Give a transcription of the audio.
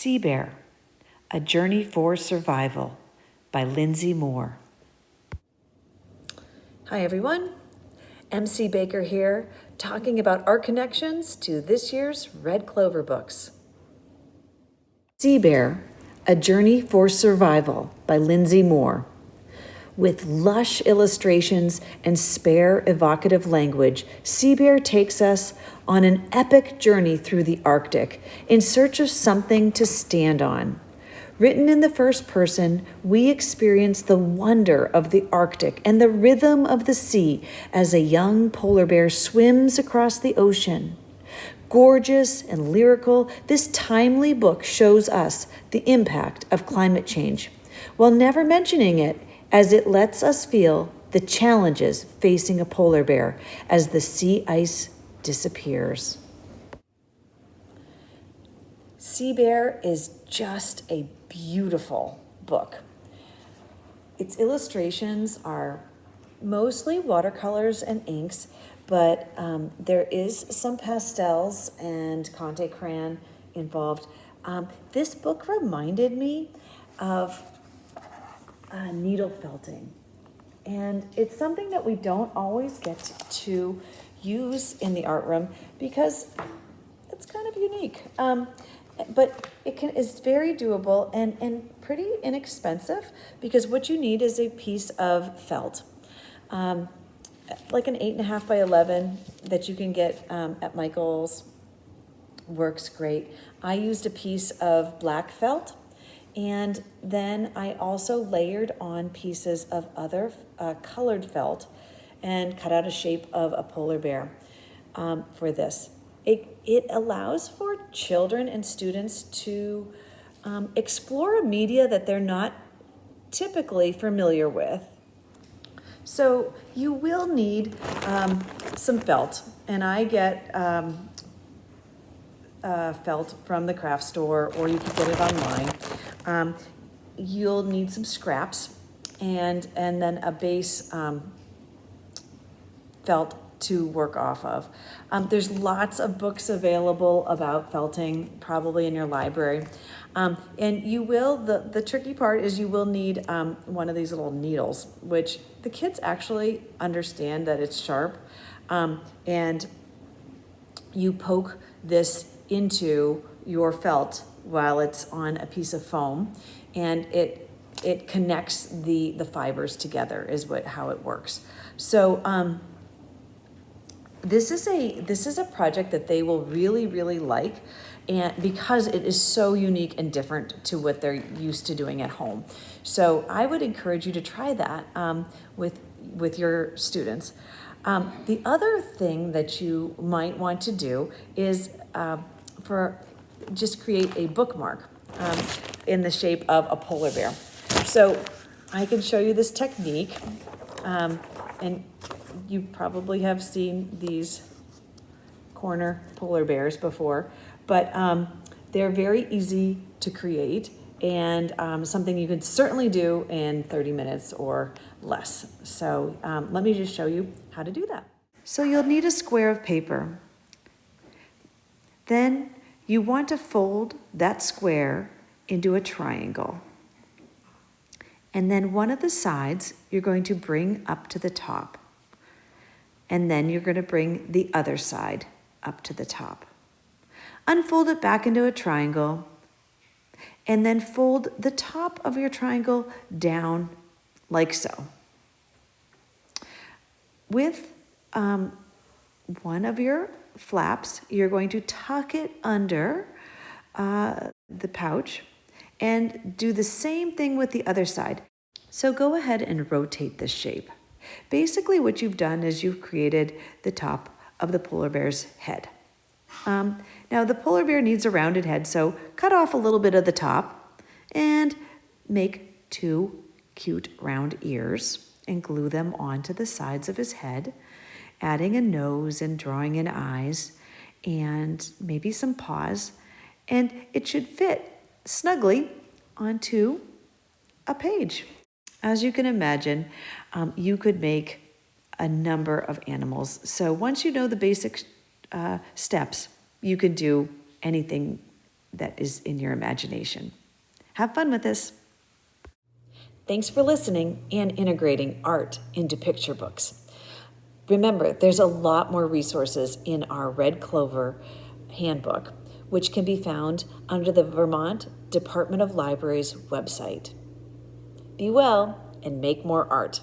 Sea Bear, A Journey for Survival by Lindsay Moore. Hi everyone, MC Baker here, talking about our connections to this year's Red Clover books. Sea Bear, A Journey for Survival by Lindsay Moore. With lush illustrations and spare evocative language, Sea Bear takes us on an epic journey through the Arctic in search of something to stand on. Written in the first person, we experience the wonder of the Arctic and the rhythm of the sea as a young polar bear swims across the ocean. Gorgeous and lyrical, this timely book shows us the impact of climate change, while never mentioning it, as it lets us feel the challenges facing a polar bear as the sea ice disappears. Sea Bear is just a beautiful book. Its illustrations are mostly watercolors and inks, but there is some pastels and Conte crayon involved. This book reminded me of needle felting. And it's something that we don't always get to use in the art room because it's kind of unique. But it's very doable and pretty inexpensive because what you need is a piece of felt. Like an 8.5 by 11 that you can get at Michael's works great. I used a piece of black felt, and then I also layered on pieces of other colored felt and cut out a shape of a polar bear for this. It allows for children and students to explore a media that they're not typically familiar with. So you will need some felt, and I get felt from the craft store, or you can get it online. You'll need some scraps and then a base felt to work off of. There's lots of books available about felting, probably in your library. And you will, the tricky part is you will need one of these little needles, which the kids actually understand that it's sharp. And you poke this into your felt while it's on a piece of foam, and it connects the fibers together is how it works. So this is a project that they will really, really like, and because it is so unique and different to what they're used to doing at home. So I would encourage you to try that with your students. The other thing that you might want to do is just create a bookmark in the shape of a polar bear. So I can show you this technique, and you probably have seen these corner polar bears before, but they're very easy to create and something you could certainly do in 30 minutes or less. So let me just show you how to do that. So you'll need a square of paper. Then you want to fold that square into a triangle. And then one of the sides you're going to bring up to the top. And then you're going to bring the other side up to the top. Unfold it back into a triangle, and then fold the top of your triangle down like so. With one of your flaps, you're going to tuck it under the pouch and do the same thing with the other side. So go ahead and rotate this shape. Basically what you've done is you've created the top of the polar bear's head. Now the polar bear needs a rounded head, so cut off a little bit of the top and make 2 cute round ears and glue them onto the sides of his head, adding a nose and drawing in eyes and maybe some paws, and it should fit snugly onto a page. As you can imagine, you could make a number of animals. So once you know the basic steps, you could do anything that is in your imagination. Have fun with this. Thanks for listening and integrating art into picture books. Remember, there's a lot more resources in our Red Clover handbook, which can be found under the Vermont Department of Libraries website. Be well and make more art.